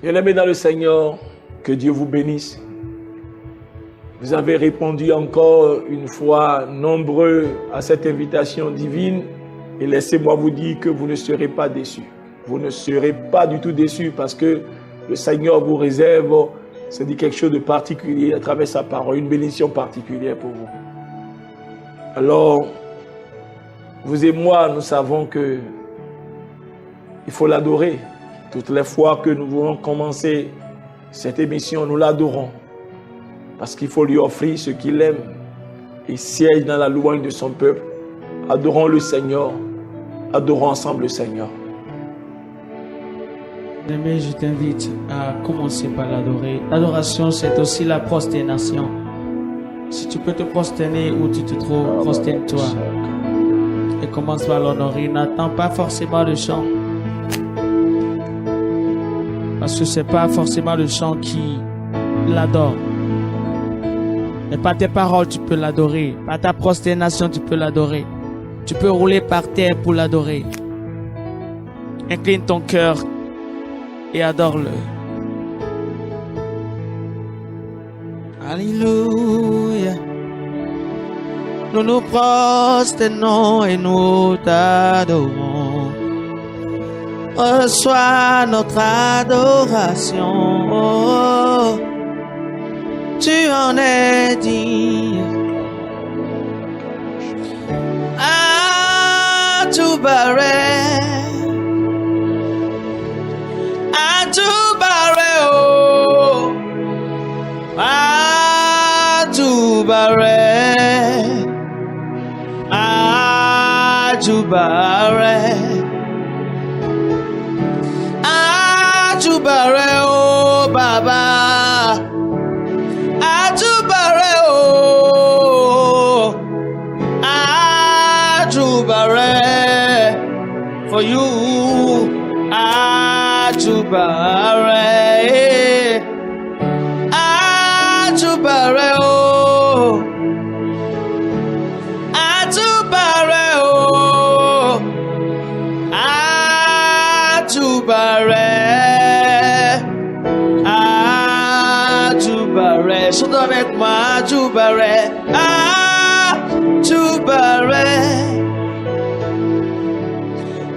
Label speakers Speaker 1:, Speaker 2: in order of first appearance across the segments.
Speaker 1: Bien-aimés dans le Seigneur, que Dieu vous bénisse. Vous avez répondu encore une fois nombreux à cette invitation divine et laissez-moi vous dire que vous ne serez pas déçus. Vous ne serez pas du tout déçus parce que le Seigneur vous réserve, c'est dit quelque chose de particulier à travers sa parole, une bénédiction particulière pour vous. Alors, vous et moi, nous savons que il faut l'adorer. Toutes les fois que nous voulons commencer cette émission, nous l'adorons. Parce qu'il faut lui offrir ce qu'il aime et siège dans la louange de son peuple. Adorons le Seigneur. Adorons ensemble le Seigneur.
Speaker 2: Bien-aimé, je t'invite à commencer par l'adorer. L'adoration, c'est aussi la prosternation. Si tu peux te prosterner où tu te trouves, prosterne-toi. Et commence par l'honorer. N'attends pas forcément le chant. Parce que c'est pas forcément le chant qui l'adore. Mais par tes paroles, tu peux l'adorer. Par ta prosternation, tu peux l'adorer. Tu peux rouler par terre pour l'adorer. Incline ton cœur et adore-le. Alléluia. Nous nous prosternons et nous t'adorons. Reçois notre adoration. Oh, tu en es digne. À tout barrer. À tout barrer. Oh. À tout barrer. À tout barrer. Barre, oh Baba, Aju barre, oh, Aju barre, for you, Aju barre, Aju barre, oh, Aju barre, oh, Aju barre. Chante avec moi, Djoubaré, ah, Djoubaré,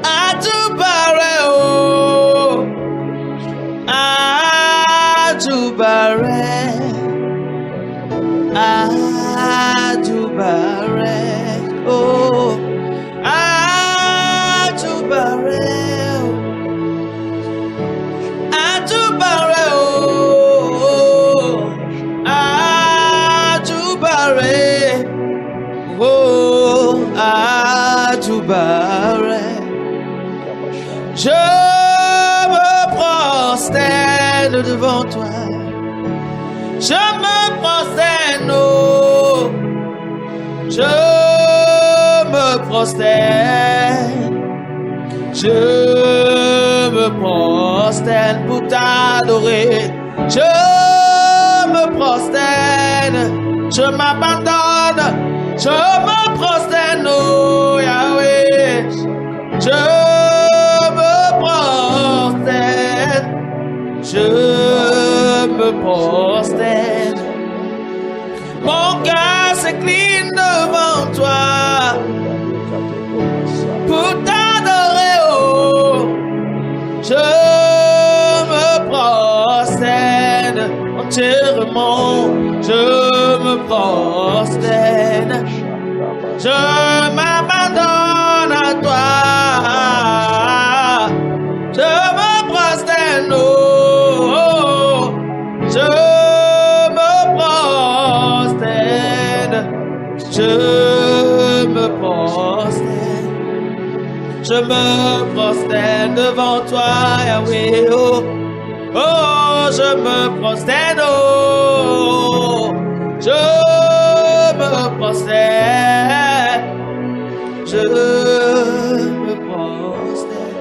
Speaker 2: ah, Djoubaré, oh, ah, Djoubaré, ah, Djoubaré, oh, ah, Djoubaré, ah, Djoubaré, oh. Oh, Aju barre. Je me prosterne devant toi. Je me prosterne, oh. Je me prosterne. Je me prosterne pour t'adorer. Je me prosterne. Je m'abandonne. Je me prosterne, oh Yahweh, je me prosterne, je me prosterne. Mon cœur s'incline devant toi pour t'adorer, oh. Je me prosterne entièrement, je me prosterne. Je m'abandonne à toi. Je me prosterne, oh. Je me prosterne. Je me prosterne. Je me prosterne devant toi, Yahweh, oh. Oh, je me prosterne, oh. Je me prosterne, je me prosterne.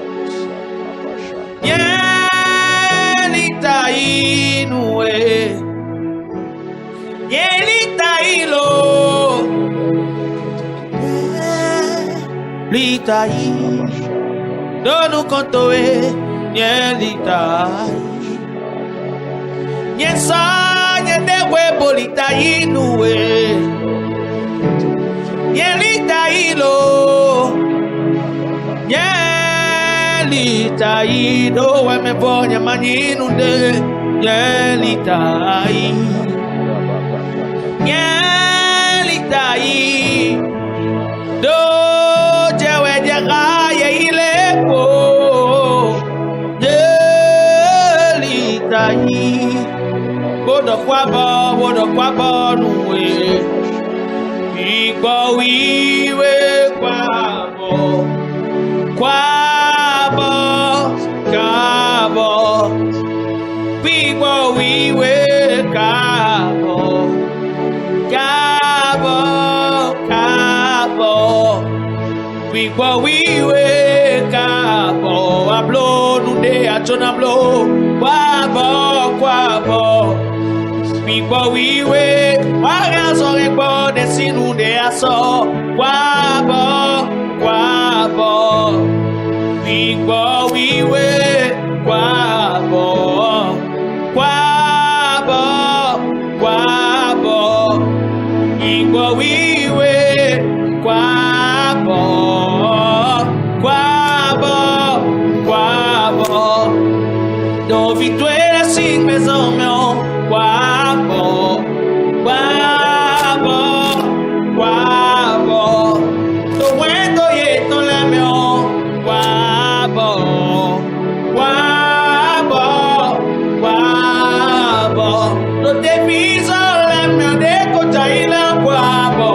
Speaker 2: Yelita inoué, Yelita ilo, Lita in, donne nous cantoé, Yelita. Nyesa nyedewe bolita inuwe. Nyelita ilo. Nyelita ilo. Wemebonya manyinu de. Nyelita ilo. Nyelita ilo. Do jewe jagaye ilepo. Nyelita ilo. Bodo kwabo nuwe. Igbo wiwe kwabo. Kwabo, kabo. Igbo wiwe kabo. Kabo, kabo. Igbo wiwe kabo. Ablo nude achona blo. Kwabo, kwabo. Igbo wiwe wagazo egbo desinu de aso. Kwabo, kwabo. Igbo wiwe kwabo. Kwabo, kwabo. Igbo wiwe kwabo. Kwabo, kwabo. Do victoire sin maison meu. Kwabo, kwabo, kwabo. Do wendo yeto le meu. Kwabo, kwabo, kwabo. Do deviso le meu de kotaila. Kwabo,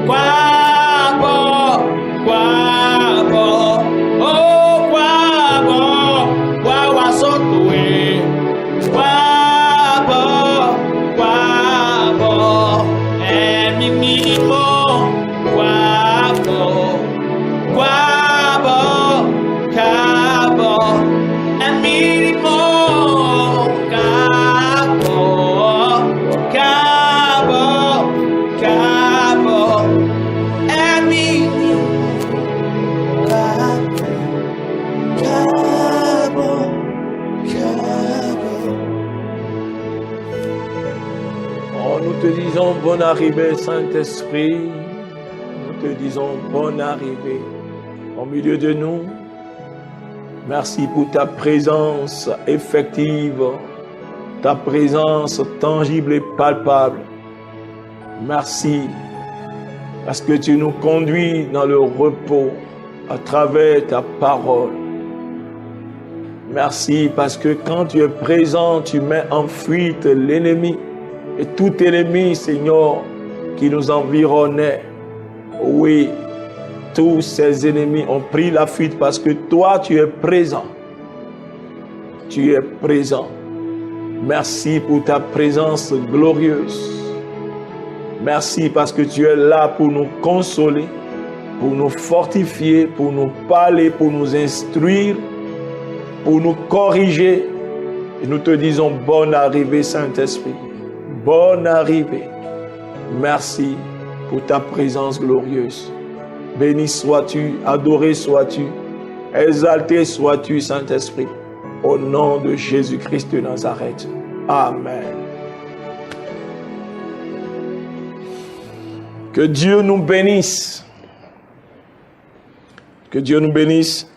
Speaker 2: kwabo, kwabo. Oh, kwabo, wawa sotoe. Kwabo, kwabo. Emi mimo. Kwabo, kwabo, kabo. Emi mimo. Kabo, kabo, kabo. Emi mimo. Kabo, kabo.
Speaker 1: Oh, nous te disons bonne arrivée, Saint-Esprit. Nous te disons bonne arrivée au milieu de nous. Merci pour ta présence effective, ta présence tangible et palpable. Merci parce que tu nous conduis dans le repos à travers ta parole. Merci parce que quand tu es présent, tu mets en fuite l'ennemi et tout ennemi, Seigneur, qui nous environnait. Oui, tous ces ennemis ont pris la fuite parce que toi, tu es présent. Tu es présent. Merci pour ta présence glorieuse. Merci parce que tu es là pour nous consoler, pour nous fortifier, pour nous parler, pour nous instruire, pour nous corriger. Et nous te disons bonne arrivée, Saint-Esprit. Bonne arrivée. Merci pour ta présence glorieuse. Béni sois-tu, adoré sois-tu, exalté sois-tu, Saint-Esprit, au nom de Jésus-Christ de Nazareth. Amen. Que Dieu nous bénisse. Que Dieu nous bénisse.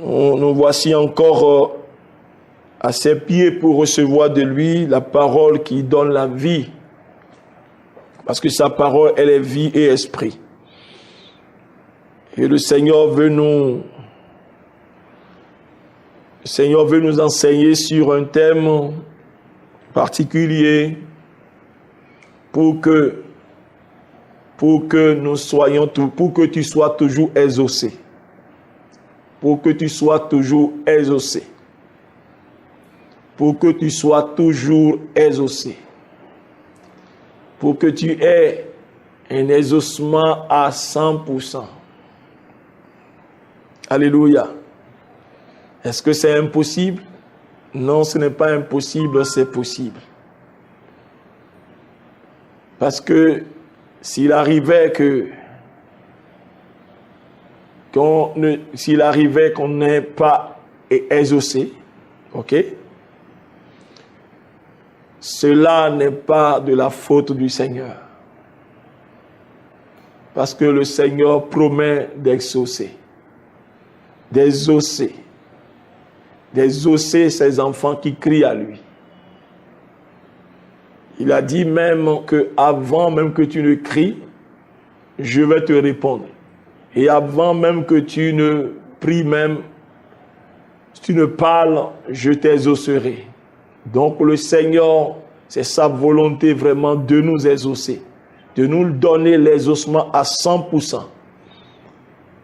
Speaker 1: Nous voici encore à ses pieds pour recevoir de lui la parole qui donne la vie. Parce que sa parole, elle est vie et esprit. Et le Seigneur veut nous enseigner sur un thème particulier pour que nous soyons pour que tu sois toujours exaucé. Pour que tu sois toujours exaucé. Pour que tu sois toujours exaucé. Pour que tu aies un exaucement à 100%. Alléluia. Est-ce que c'est impossible? Non, ce n'est pas impossible, c'est possible. Parce que s'il arrivait qu'on n'ait pas exaucé, ok? cela n'est pas de la faute du Seigneur. Parce que le Seigneur promet d'exaucer, d'exaucer ses enfants qui crient à lui. Il a dit même que avant même que tu ne cries, je vais te répondre. Et avant même que tu ne pries même, si tu ne parles, je t'exaucerai. Donc le Seigneur, c'est sa volonté vraiment de nous exaucer, de nous donner l'exaucement à 100%.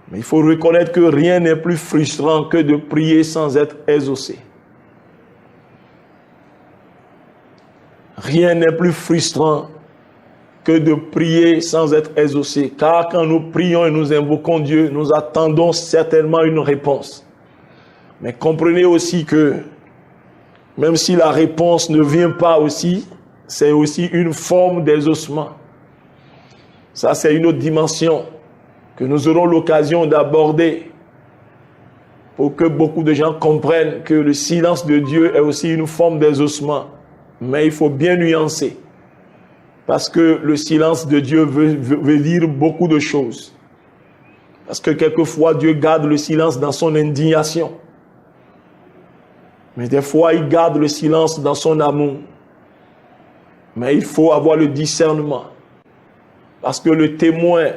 Speaker 1: Mais il faut reconnaître que rien n'est plus frustrant que de prier sans être exaucé. Rien n'est plus frustrant que de prier sans être exaucé. Car quand nous prions et nous invoquons Dieu, nous attendons certainement une réponse. Mais comprenez aussi que même si la réponse ne vient pas aussi, c'est aussi une forme d'exaucement. Ça, c'est une autre dimension que nous aurons l'occasion d'aborder pour que beaucoup de gens comprennent que le silence de Dieu est aussi une forme d'exaucement. Mais il faut bien nuancer. Parce que le silence de Dieu veut dire beaucoup de choses. Parce que quelquefois, Dieu garde le silence dans son indignation. Mais des fois, il garde le silence dans son amour. Mais il faut avoir le discernement. Parce que le témoin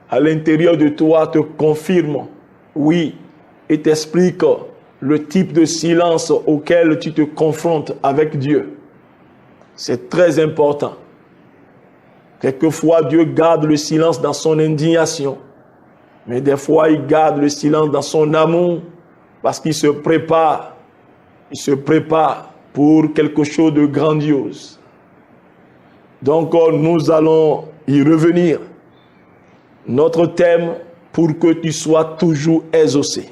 Speaker 1: à l'intérieur de toi te confirme, oui, et t'explique le type de silence auquel tu te confrontes avec Dieu. C'est très important. Quelquefois, Dieu garde le silence dans son indignation. Mais des fois, il garde le silence dans son amour parce qu'il se prépare. Il se prépare pour quelque chose de grandiose. Donc, nous allons y revenir. Notre thème, pour que tu sois toujours exaucé.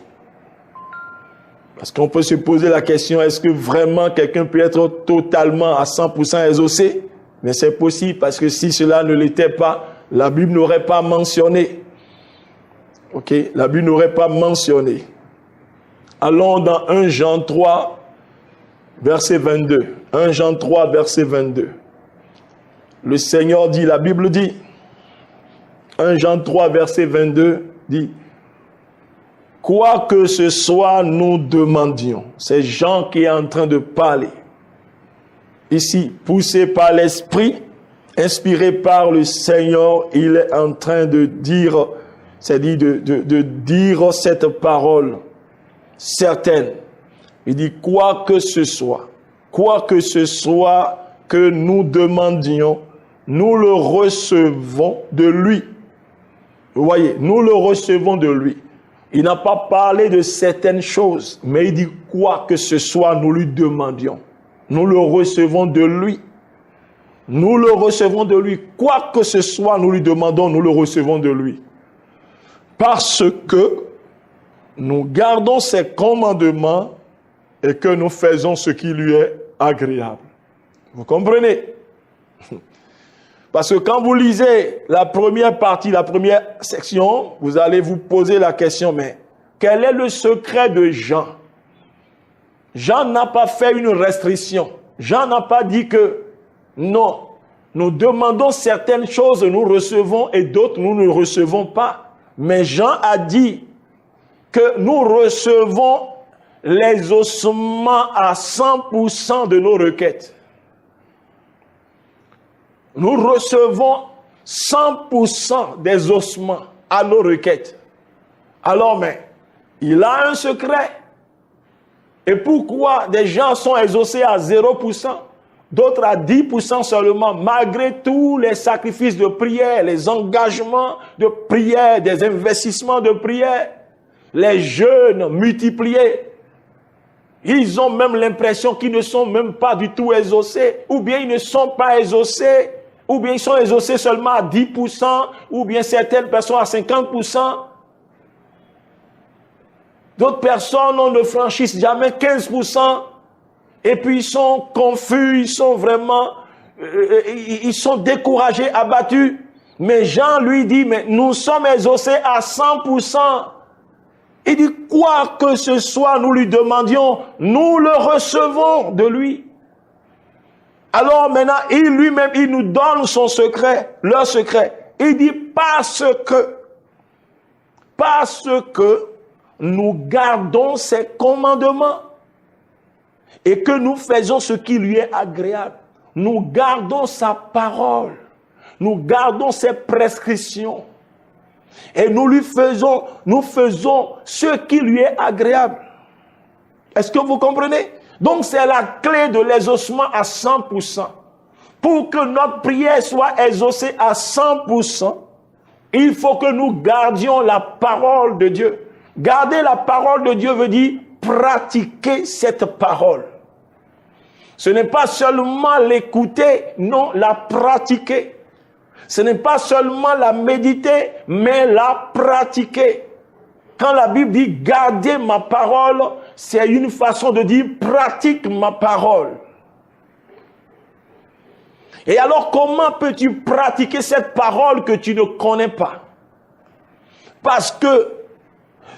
Speaker 1: Parce qu'on peut se poser la question, est-ce que vraiment quelqu'un peut être totalement à 100% exaucé? Mais c'est possible, parce que si cela ne l'était pas, la Bible n'aurait pas mentionné. Ok? La Bible n'aurait pas mentionné. Allons dans 1 Jean 3, verset 22. 1 Jean 3, verset 22. Le Seigneur dit, la Bible dit, 1 Jean 3, verset 22, dit, quoi que ce soit, nous demandions. C'est Jean qui est en train de parler. Ici, poussé par l'Esprit, inspiré par le Seigneur, il est en train de dire, c'est-à-dire de dire cette parole certaine. Il dit, quoi que ce soit que nous demandions, nous le recevons de lui. Vous voyez, nous le recevons de lui. Il n'a pas parlé de certaines choses, mais il dit quoi que ce soit, nous lui demandions. Nous le recevons de lui. Nous le recevons de lui. Quoi que ce soit, nous lui demandons, nous le recevons de lui. Parce que nous gardons ses commandements et que nous faisons ce qui lui est agréable. Vous comprenez? Parce que quand vous lisez la première partie, la première section, vous allez vous poser la question, mais quel est le secret de Jean? Jean n'a pas fait une restriction. Jean n'a pas dit que non, nous demandons certaines choses, nous recevons et d'autres nous ne recevons pas. Mais Jean a dit que nous recevons l'exaucement à 100% de nos requêtes. Nous recevons 100% des ossements à nos requêtes. Alors, mais, il a un secret. Et pourquoi des gens sont exaucés à 0%, d'autres à 10% seulement, malgré tous les sacrifices de prière, les engagements de prière, des investissements de prière, les jeûnes multipliés. Ils ont même l'impression qu'ils ne sont même pas du tout exaucés, ou bien ils ne sont pas exaucés, ou bien ils sont exaucés seulement à 10%, ou bien certaines personnes à 50%. D'autres personnes ne franchissent jamais 15%, et puis ils sont confus, ils sont vraiment, ils sont découragés, abattus. Mais Jean lui dit, mais nous sommes exaucés à 100%. Il dit, quoi que ce soit, nous lui demandions, nous le recevons de lui. Alors maintenant, il lui-même, il nous donne son secret, leur secret. Il dit parce que nous gardons ses commandements et que nous faisons ce qui lui est agréable. Nous gardons sa parole. Nous gardons ses prescriptions. Et nous faisons ce qui lui est agréable. Est-ce que vous comprenez? Donc c'est la clé de l'exaucement à 100%. Pour que notre prière soit exaucée à 100%, il faut que nous gardions la parole de Dieu. Garder la parole de Dieu veut dire pratiquer cette parole. Ce n'est pas seulement l'écouter, non, la pratiquer. Ce n'est pas seulement la méditer, mais la pratiquer. Quand la Bible dit « garder ma parole », c'est une façon de dire « pratique ma parole ». Et alors, comment peux-tu pratiquer cette parole que tu ne connais pas? Parce que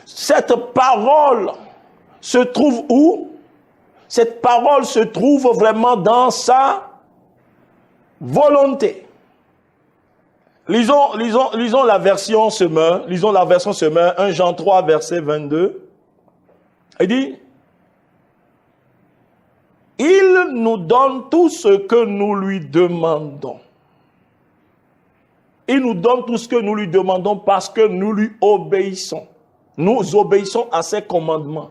Speaker 1: cette parole se trouve où? Cette parole se trouve vraiment dans sa volonté. Lisons la version Semeur. Lisons la version Semeur, 1 Jean 3, verset 22. Il dit, il nous donne tout ce que nous lui demandons. Il nous donne tout ce que nous lui demandons parce que nous lui obéissons. Nous obéissons à ses commandements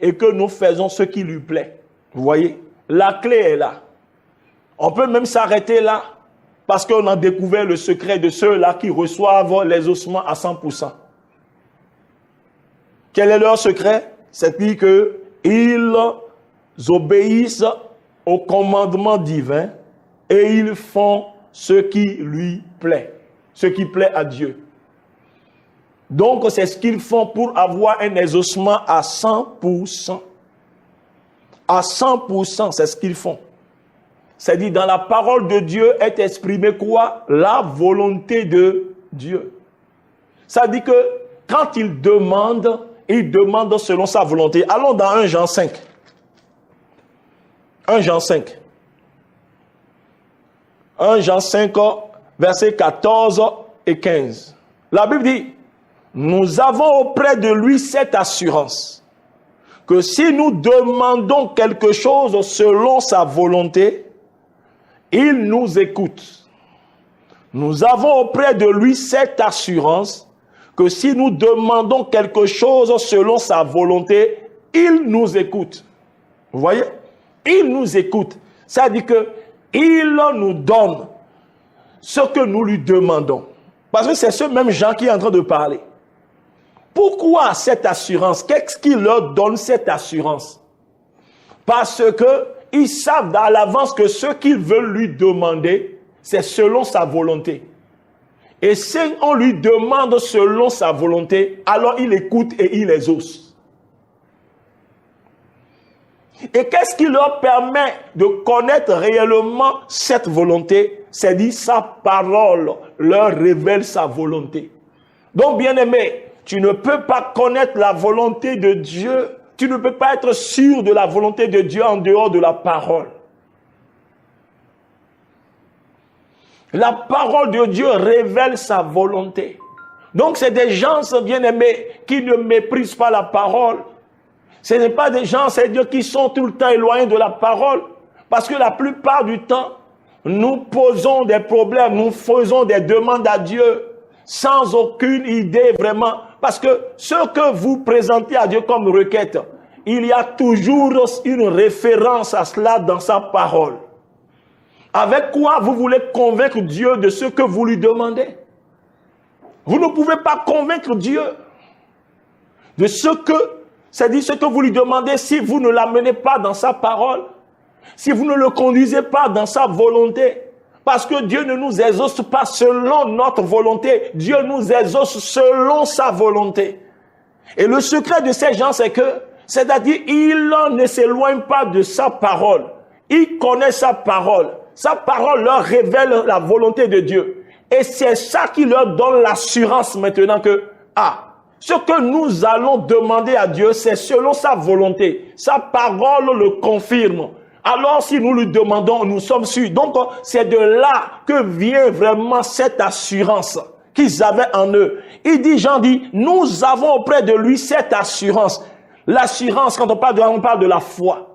Speaker 1: et que nous faisons ce qui lui plaît. Vous voyez, la clé est là. On peut même s'arrêter là parce qu'on a découvert le secret de ceux-là qui reçoivent les ossements à 100%. Quel est leur secret? C'est-à-dire qu'ils obéissent au commandement divin et ils font ce qui lui plaît, ce qui plaît à Dieu. Donc, c'est ce qu'ils font pour avoir un exaucement à 100%. À 100%, c'est ce qu'ils font. C'est-à-dire, dans la parole de Dieu est exprimée quoi? La volonté de Dieu. Ça dit que quand il demande selon sa volonté. Allons dans 1 Jean 5. 1 Jean 5. 1 Jean 5, versets 14 et 15. La Bible dit, nous avons auprès de lui cette assurance, que si nous demandons quelque chose selon sa volonté, il nous écoute. Nous avons auprès de lui cette assurance, que si nous demandons quelque chose selon sa volonté, il nous écoute. Vous voyez? Il nous écoute. Ça dit que il nous donne ce que nous lui demandons. Parce que c'est ce même Jean qui est en train de parler. Pourquoi cette assurance? Qu'est-ce qui leur donne cette assurance? Parce que ils savent à l'avance que ce qu'ils veulent lui demander, c'est selon sa volonté. Et si on lui demande selon sa volonté, alors il écoute et il exauce. Et qu'est-ce qui leur permet de connaître réellement cette volonté? C'est dit, sa parole leur révèle sa volonté. Donc, bien-aimé, tu ne peux pas connaître la volonté de Dieu. Tu ne peux pas être sûr de la volonté de Dieu en dehors de la parole. La parole de Dieu révèle sa volonté. Donc, c'est des gens, bien-aimés, qui ne méprisent pas la parole. Ce n'est pas des gens, c'est-à-dire qui sont tout le temps éloignés de la parole. Parce que la plupart du temps, nous posons des problèmes, nous faisons des demandes à Dieu sans aucune idée vraiment. Parce que ce que vous présentez à Dieu comme requête, il y a toujours une référence à cela dans sa parole. Avec quoi vous voulez convaincre Dieu de ce que vous lui demandez? Vous ne pouvez pas convaincre Dieu de ce que, c'est-à-dire ce que vous lui demandez si vous ne l'amenez pas dans sa parole, si vous ne le conduisez pas dans sa volonté. Parce que Dieu ne nous exauce pas selon notre volonté. Dieu nous exauce selon sa volonté. Et le secret de ces gens, c'est que, c'est-à-dire, ils ne s'éloignent pas de sa parole. Ils connaissent sa parole. Sa parole leur révèle la volonté de Dieu. Et c'est ça qui leur donne l'assurance maintenant que, ce que nous allons demander à Dieu, c'est selon sa volonté. Sa parole le confirme. alors si nous lui demandons, nous sommes sûrs. Donc, c'est de là que vient vraiment cette assurance qu'ils avaient en eux. Il dit, Jean dit, nous avons auprès de lui cette assurance. L'assurance, quand on parle de la foi.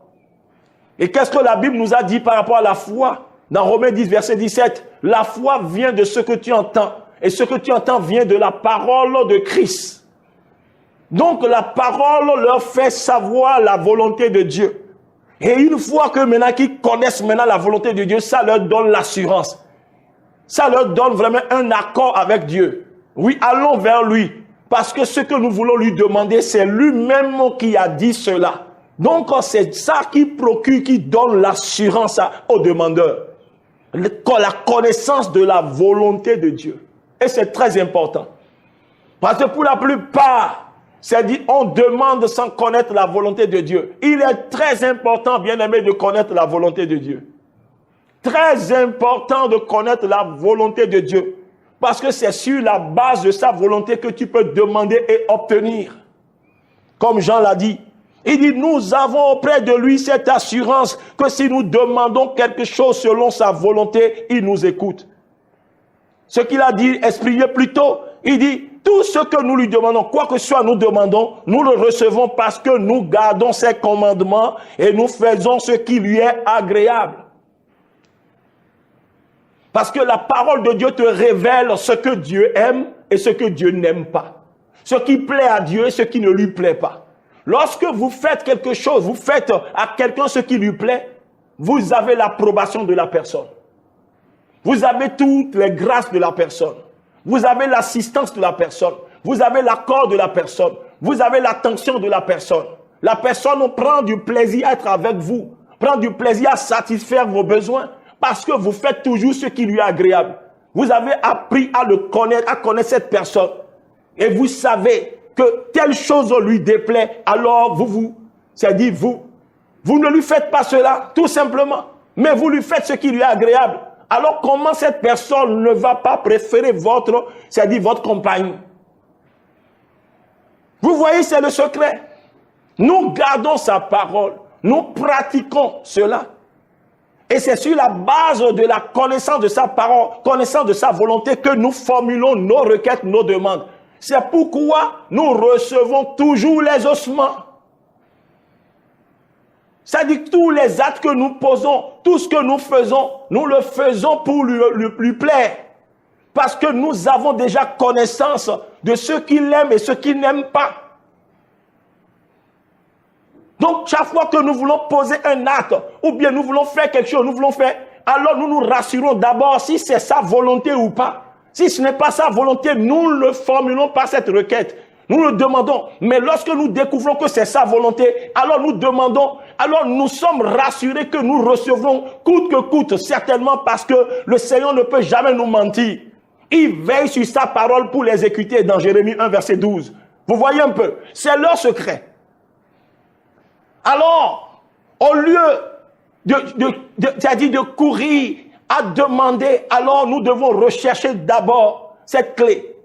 Speaker 1: Et qu'est-ce que la Bible nous a dit par rapport à la foi? Dans Romains 10, verset 17, la foi vient de ce que tu entends. Et ce que tu entends vient de la parole de Christ. Donc la parole leur fait savoir la volonté de Dieu. Et une fois que maintenant qu'ils connaissent maintenant la volonté de Dieu, ça leur donne l'assurance. Ça leur donne vraiment un accord avec Dieu. Oui, allons vers lui. Parce que ce que nous voulons lui demander, c'est lui-même qui a dit cela. Donc c'est ça qui procure, qui donne l'assurance aux demandeurs. La connaissance de la volonté de Dieu. Et c'est très important. Parce que pour la plupart, c'est dit, on demande sans connaître la volonté de Dieu. Il est très important, bien aimé, de connaître la volonté de Dieu. Très important de connaître la volonté de Dieu. Parce que c'est sur la base de sa volonté que tu peux demander et obtenir. Comme Jean l'a dit. Il dit, nous avons auprès de lui cette assurance que si nous demandons quelque chose selon sa volonté, il nous écoute. Ce qu'il a dit, expliqué plus tôt, il dit, tout ce que nous lui demandons, quoi que soit nous demandons, nous le recevons parce que nous gardons ses commandements et nous faisons ce qui lui est agréable. Parce que la parole de Dieu te révèle ce que Dieu aime et ce que Dieu n'aime pas. Ce qui plaît à Dieu et ce qui ne lui plaît pas. Lorsque vous faites quelque chose, vous faites à quelqu'un ce qui lui plaît, vous avez l'approbation de la personne. Vous avez toutes les grâces de la personne. Vous avez l'assistance de la personne. Vous avez l'accord de la personne. Vous avez l'attention de la personne. La personne prend du plaisir à être avec vous. Prend du plaisir à satisfaire vos besoins. Parce que vous faites toujours ce qui lui est agréable. Vous avez appris à le connaître, à connaître cette personne. Et vous savez que telle chose lui déplaît. Alors vous ne lui faites pas cela, tout simplement. Mais vous lui faites ce qui lui est agréable. Alors comment cette personne ne va pas préférer votre compagnie? Vous voyez, c'est le secret. Nous gardons sa parole. Nous pratiquons cela. Et c'est sur la base de la connaissance de sa parole, connaissance de sa volonté que nous formulons nos requêtes, nos demandes. C'est pourquoi nous recevons toujours les ossements. C'est-à-dire que tous les actes que nous posons, tout ce que nous faisons, nous le faisons pour lui plaire. Parce que nous avons déjà connaissance de ce qu'il aime et ce qu'il n'aime pas. Donc, chaque fois que nous voulons poser un acte, ou bien nous voulons faire quelque chose, alors nous nous rassurons d'abord si c'est sa volonté ou pas. Si ce n'est pas sa volonté, nous ne le formulons pas cette requête. Nous le demandons. Mais lorsque nous découvrons que c'est sa volonté, alors nous demandons, alors nous sommes rassurés que nous recevrons coûte que coûte, certainement parce que le Seigneur ne peut jamais nous mentir. Il veille sur sa parole pour l'exécuter dans Jérémie 1, verset 12. Vous voyez un peu, c'est leur secret. Alors, au lieu de courir à demander, alors nous devons rechercher d'abord cette clé,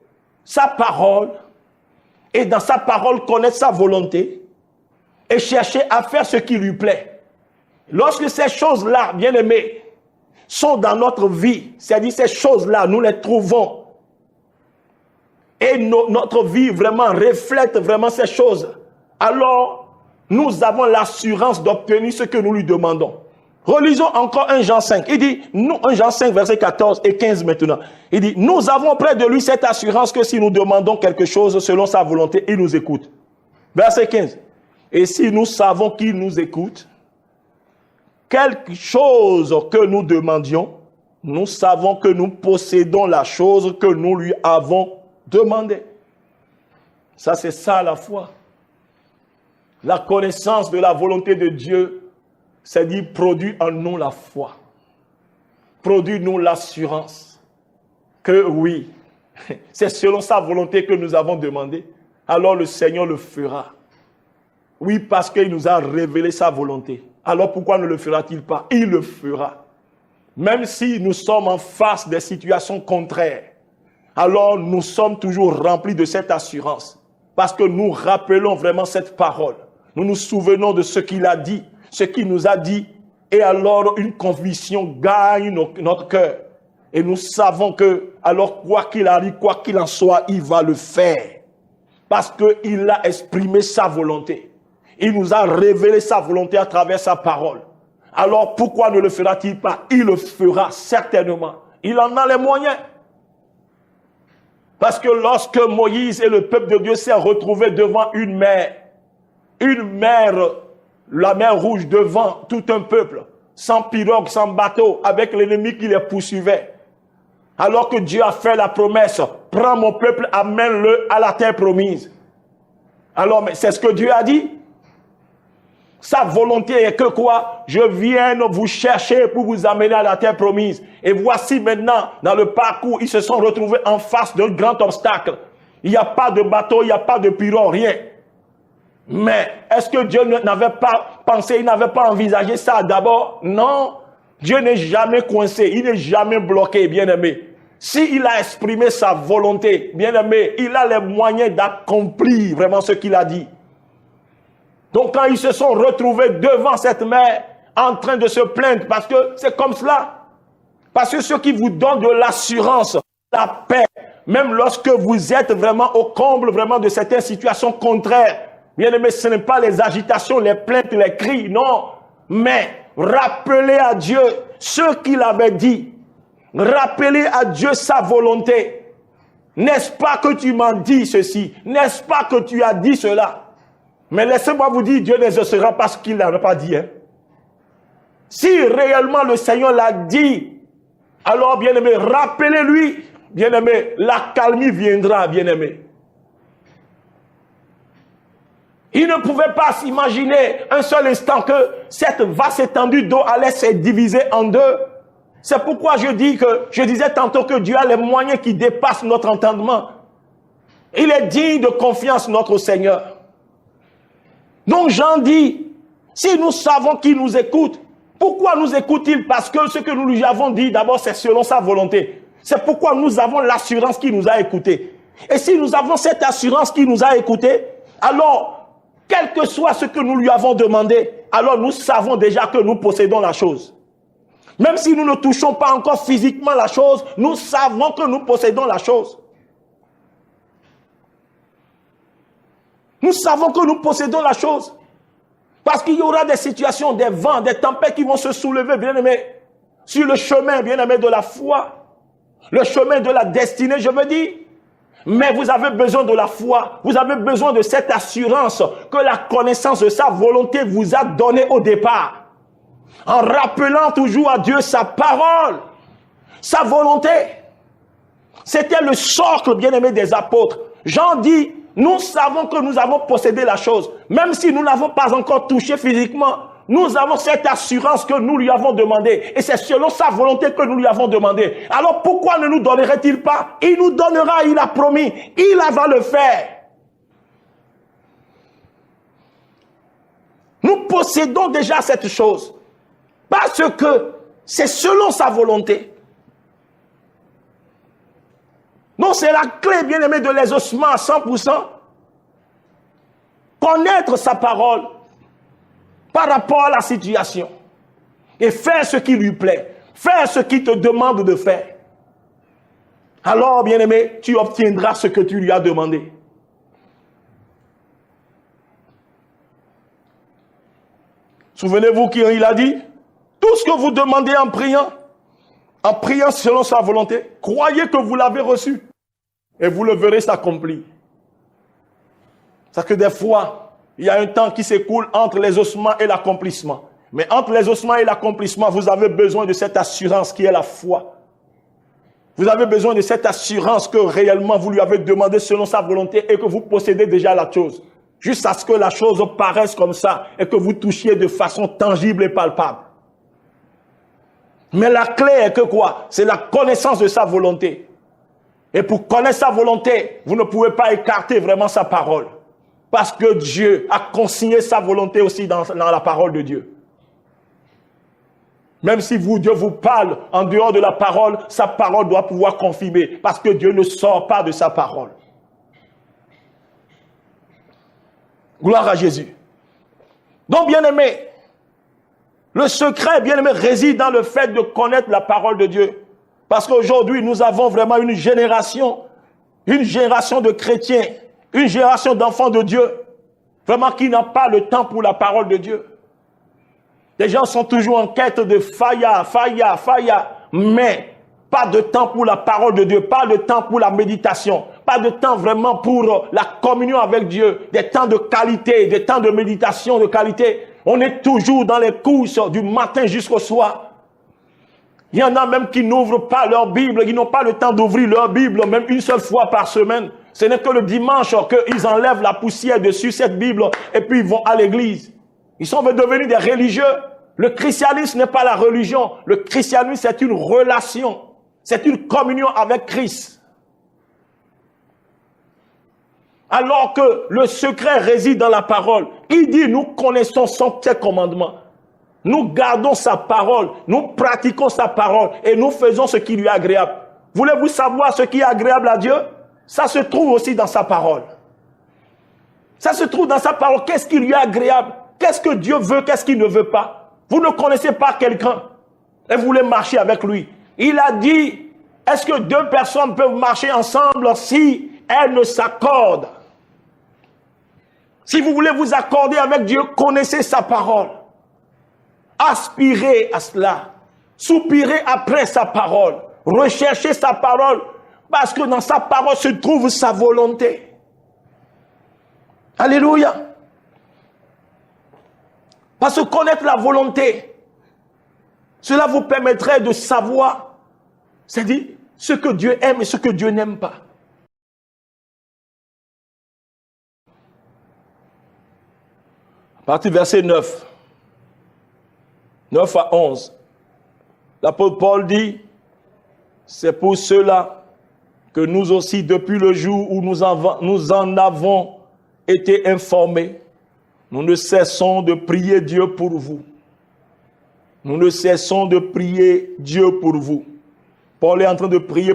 Speaker 1: sa parole, et dans sa parole connaître sa volonté, et chercher à faire ce qui lui plaît. Lorsque ces choses-là, bien aimés, sont dans notre vie, c'est-à-dire ces choses-là, nous les trouvons, et notre vie vraiment reflète vraiment ces choses, alors nous avons l'assurance d'obtenir ce que nous lui demandons. Relisons encore 1 Jean 5. Il dit, 1 Jean 5, verset 14 et 15 maintenant. Il dit, nous avons auprès de lui cette assurance que si nous demandons quelque chose selon sa volonté, il nous écoute. Verset 15. Et si nous savons qu'il nous écoute, quelque chose que nous demandions, nous savons que nous possédons la chose que nous lui avons demandée. Ça, c'est ça la foi. La connaissance de la volonté de Dieu, c'est-à-dire produit en nous la foi. Produit nous l'assurance que oui, c'est selon sa volonté que nous avons demandé. Alors le Seigneur le fera. Oui, parce qu'il nous a révélé sa volonté. Alors pourquoi ne le fera-t-il pas? Il le fera. Même si nous sommes en face des situations contraires, alors nous sommes toujours remplis de cette assurance. Parce que nous rappelons vraiment cette parole. Nous nous souvenons de ce qu'il a dit, ce qu'il nous a dit, Et alors, une conviction gagne notre cœur. Et nous savons que, alors, quoi qu'il arrive, quoi qu'il en soit, il va le faire. Parce qu'il a exprimé sa volonté. Il nous a révélé sa volonté à travers sa parole. Alors, pourquoi ne le fera-t-il pas? Il le fera certainement. Il en a les moyens. Parce que lorsque Moïse et le peuple de Dieu s'est retrouvé devant une mer, la mer rouge devant tout un peuple, sans pirogue, sans bateau, avec l'ennemi qui les poursuivait. Alors que Dieu a fait la promesse, prends mon peuple, amène-le à la terre promise. Alors, mais c'est ce que Dieu a dit. Sa volonté est que quoi? Je viens vous chercher pour vous amener à la terre promise. Et voici maintenant, dans le parcours, ils se sont retrouvés en face d'un grand obstacle. Il n'y a pas de bateau, il n'y a pas de pirogue, rien. Mais est-ce que Dieu n'avait pas pensé, il n'avait pas envisagé ça d'abord? Non. Dieu n'est jamais coincé, il n'est jamais bloqué, bien-aimé. S'il a exprimé sa volonté, bien-aimé, il a les moyens d'accomplir vraiment ce qu'il a dit. Donc quand ils se sont retrouvés devant cette mer, en train de se plaindre, parce que c'est comme cela. Parce que ce qui vous donne de l'assurance, la paix, même lorsque vous êtes vraiment au comble vraiment de certaines situations contraires, bien-aimé, ce n'est pas les agitations, les plaintes, les cris, non. Mais rappelez à Dieu ce qu'il avait dit. Rappelez à Dieu sa volonté. N'est-ce pas que tu m'as dit ceci? N'est-ce pas que tu as dit cela? Mais laissez-moi vous dire, Dieu n'exaucera pas ce qu'il n'avait pas dit. Hein? Si réellement le Seigneur l'a dit, alors bien-aimé, rappelez-lui, bien-aimé, la calmie viendra, bien-aimé. Il ne pouvait pas s'imaginer un seul instant que cette vaste étendue d'eau allait se diviser en deux. C'est pourquoi je disais tantôt que Dieu a les moyens qui dépassent notre entendement. Il est digne de confiance, notre Seigneur. Donc Jean dit, si nous savons qu'il nous écoute, pourquoi nous écoute-t-il? Parce que ce que nous lui avons dit, d'abord, c'est selon sa volonté. C'est pourquoi nous avons l'assurance qu'il nous a écoutés. Et si nous avons cette assurance qu'il nous a écoutés, alors, quel que soit ce que nous lui avons demandé, alors nous savons déjà que nous possédons la chose. Même si nous ne touchons pas encore physiquement la chose, nous savons que nous possédons la chose. Nous savons que nous possédons la chose. Parce qu'il y aura des situations, des vents, des tempêtes qui vont se soulever, bien-aimés, sur le chemin, bien-aimés, de la foi. Le chemin de la destinée, je veux dire. Mais vous avez besoin de la foi. Vous avez besoin de cette assurance que la connaissance de sa volonté vous a donné au départ. En rappelant toujours à Dieu sa parole, sa volonté. C'était le socle, bien-aimé, des apôtres. Jean dit, nous savons que nous avons possédé la chose. Même si nous n'avons pas encore touché physiquement, nous avons cette assurance que nous lui avons demandé. Et c'est selon sa volonté que nous lui avons demandé. Alors pourquoi ne nous donnerait-il pas? Il nous donnera, il a promis. Il va le faire. Nous possédons déjà cette chose. Parce que c'est selon sa volonté. Donc c'est la clé, bien-aimé, de l'exaucement à 100%. Connaître sa parole par rapport à la situation. Et faire ce qui lui plaît. Faire ce qu'il te demande de faire. Alors, bien-aimé, tu obtiendras ce que tu lui as demandé. Souvenez-vous qu'il a dit, tout ce que vous demandez en priant selon sa volonté, croyez que vous l'avez reçu et vous le verrez s'accomplir. C'est que des fois, il y a un temps qui s'écoule entre l'exaucement et l'accomplissement. Mais entre l'exaucement et l'accomplissement, vous avez besoin de cette assurance qui est la foi. Vous avez besoin de cette assurance que réellement vous lui avez demandé selon sa volonté et que vous possédez déjà la chose. Jusqu'à ce que la chose paraisse comme ça et que vous touchiez de façon tangible et palpable. Mais la clé est que quoi? C'est la connaissance de sa volonté. Et pour connaître sa volonté, vous ne pouvez pas écarter vraiment sa parole. Parce que Dieu a consigné sa volonté aussi dans la parole de Dieu. Même si Dieu vous parle en dehors de la parole, sa parole doit pouvoir confirmer. Parce que Dieu ne sort pas de sa parole. Gloire à Jésus. Donc, bien-aimés, Le secret, bien aimé, réside dans le fait de connaître la parole de Dieu. Parce qu'aujourd'hui, nous avons vraiment une génération de chrétiens, une génération d'enfants de Dieu, vraiment qui n'a pas le temps pour la parole de Dieu. Les gens sont toujours en quête de faya, mais pas de temps pour la parole de Dieu, pas de temps pour la méditation, pas de temps vraiment pour la communion avec Dieu, des temps de qualité, des temps de méditation de qualité. On est toujours dans les courses du matin jusqu'au soir. Il y en a même qui n'ouvrent pas leur Bible, qui n'ont pas le temps d'ouvrir leur Bible, même une seule fois par semaine. Ce n'est que le dimanche qu'ils enlèvent la poussière dessus cette Bible et puis ils vont à l'église. Ils sont devenus des religieux. Le christianisme n'est pas la religion. Le christianisme, c'est une relation. C'est une communion avec Christ. Alors que le secret réside dans la parole. Il dit, nous connaissons son commandement. Nous gardons sa parole. Nous pratiquons sa parole. Et nous faisons ce qui lui est agréable. Voulez-vous savoir ce qui est agréable à Dieu? Ça se trouve aussi dans sa parole. Ça se trouve dans sa parole. Qu'est-ce qui lui est agréable? Qu'est-ce que Dieu veut? Qu'est-ce qu'il ne veut pas? Vous ne connaissez pas quelqu'un et vous voulez marcher avec lui. Il a dit, est-ce que deux personnes peuvent marcher ensemble si elles ne s'accordent? Si vous voulez vous accorder avec Dieu, connaissez sa parole. Aspirez à cela. Soupirez après sa parole. Recherchez sa parole. Parce que dans sa parole se trouve sa volonté. Alléluia. Parce que connaître la volonté, cela vous permettrait de savoir, c'est-à-dire ce que Dieu aime et ce que Dieu n'aime pas. À partir du verset 9 à 11, l'apôtre Paul dit, c'est pour cela que nous aussi, depuis le jour où nous en avons été informés, nous ne cessons de prier Dieu pour vous. Nous ne cessons de prier Dieu pour vous. Paul est en train de prier,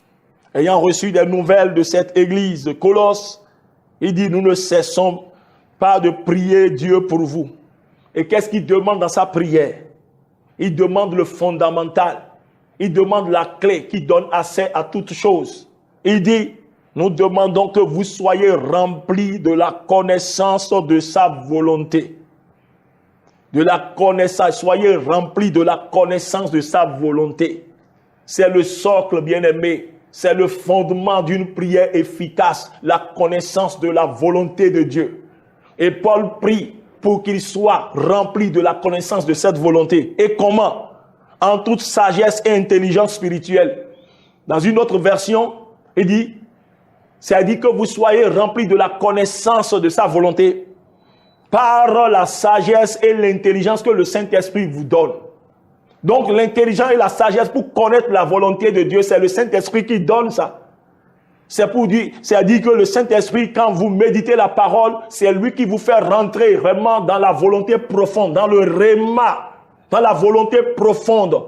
Speaker 1: ayant reçu des nouvelles de cette église de Colosse. Il dit, nous ne cessons pas de prier Dieu pour vous. Et qu'est-ce qu'il demande dans sa prière? Il demande le fondamental. Il demande la clé qui donne accès à toutes choses. Il dit, nous demandons que vous soyez remplis de la connaissance de sa volonté. De la connaissance, soyez remplis de la connaissance de sa volonté. C'est le socle, bien-aimé. C'est le fondement d'une prière efficace, la connaissance de la volonté de Dieu. Et Paul prie pour qu'il soit rempli de la connaissance de cette volonté. Et comment? En toute sagesse et intelligence spirituelle. Dans une autre version, il dit, c'est-à-dire que vous soyez remplis de la connaissance de sa volonté par la sagesse et l'intelligence que le Saint-Esprit vous donne. Donc l'intelligence et la sagesse pour connaître la volonté de Dieu, c'est le Saint-Esprit qui donne ça. C'est-à-dire que le Saint-Esprit, quand vous méditez la parole, c'est lui qui vous fait rentrer vraiment dans la volonté profonde, dans le réma, dans la volonté profonde,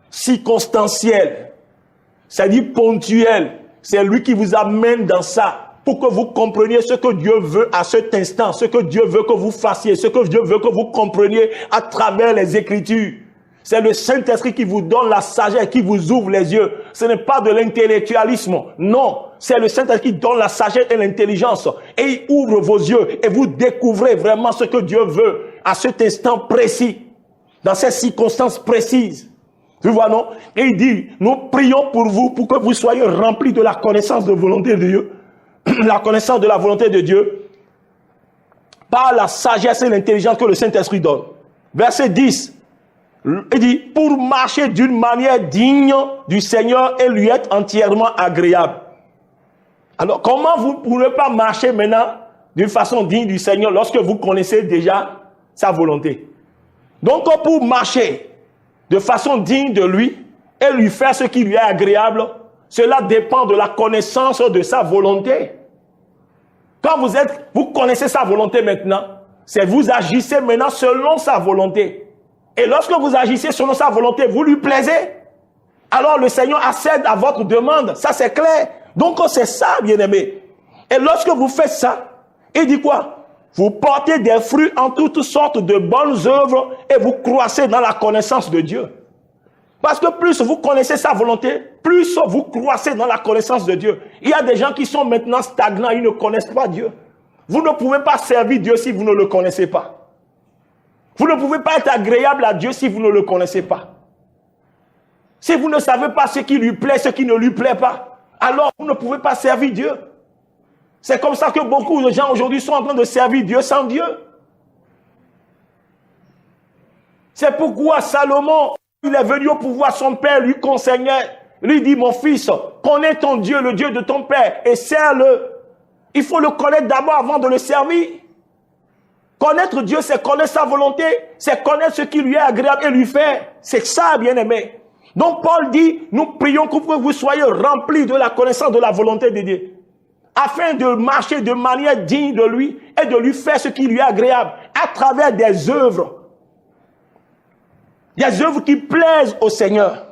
Speaker 1: circonstancielle, c'est-à-dire ponctuelle. C'est lui qui vous amène dans ça pour que vous compreniez ce que Dieu veut à cet instant, ce que Dieu veut que vous fassiez, ce que Dieu veut que vous compreniez à travers les Écritures. C'est le Saint-Esprit qui vous donne la sagesse, qui vous ouvre les yeux. Ce n'est pas de l'intellectualisme. Non, c'est le Saint-Esprit qui donne la sagesse et l'intelligence. Et il ouvre vos yeux et vous découvrez vraiment ce que Dieu veut à cet instant précis, dans ces circonstances précises. Tu vois, non? Et il dit, nous prions pour vous, pour que vous soyez remplis de la connaissance de la volonté de Dieu, la connaissance de la volonté de Dieu, par la sagesse et l'intelligence que le Saint-Esprit donne. Verset 10, il dit, pour marcher d'une manière digne du Seigneur et lui être entièrement agréable. Alors, comment vous ne pouvez pas marcher maintenant d'une façon digne du Seigneur lorsque vous connaissez déjà sa volonté? Donc, pour marcher de façon digne de lui et lui faire ce qui lui est agréable, cela dépend de la connaissance de sa volonté. Quand vous connaissez sa volonté maintenant, c'est vous agissez maintenant selon sa volonté. Et lorsque vous agissez selon sa volonté, vous lui plaisez. Alors le Seigneur accède à votre demande. Ça c'est clair. Donc c'est ça, bien-aimé. Et lorsque vous faites ça, il dit quoi? Vous portez des fruits en toutes sortes de bonnes œuvres et vous croissez dans la connaissance de Dieu. Parce que plus vous connaissez sa volonté, plus vous croissez dans la connaissance de Dieu. Il y a des gens qui sont maintenant stagnants, ils ne connaissent pas Dieu. Vous ne pouvez pas servir Dieu si vous ne le connaissez pas. Vous ne pouvez pas être agréable à Dieu si vous ne le connaissez pas. Si vous ne savez pas ce qui lui plaît, ce qui ne lui plaît pas, alors vous ne pouvez pas servir Dieu. C'est comme ça que beaucoup de gens aujourd'hui sont en train de servir Dieu sans Dieu. C'est pourquoi Salomon, il est venu au pouvoir, son père lui conseillait, lui dit, mon fils, connais ton Dieu, le Dieu de ton père, et sers-le. Il faut le connaître d'abord avant de le servir. Connaître Dieu, c'est connaître sa volonté, c'est connaître ce qui lui est agréable et lui faire. C'est ça, bien-aimé. Donc Paul dit, nous prions que vous soyez remplis de la connaissance de la volonté de Dieu, afin de marcher de manière digne de lui et de lui faire ce qui lui est agréable, à travers des œuvres qui plaisent au Seigneur.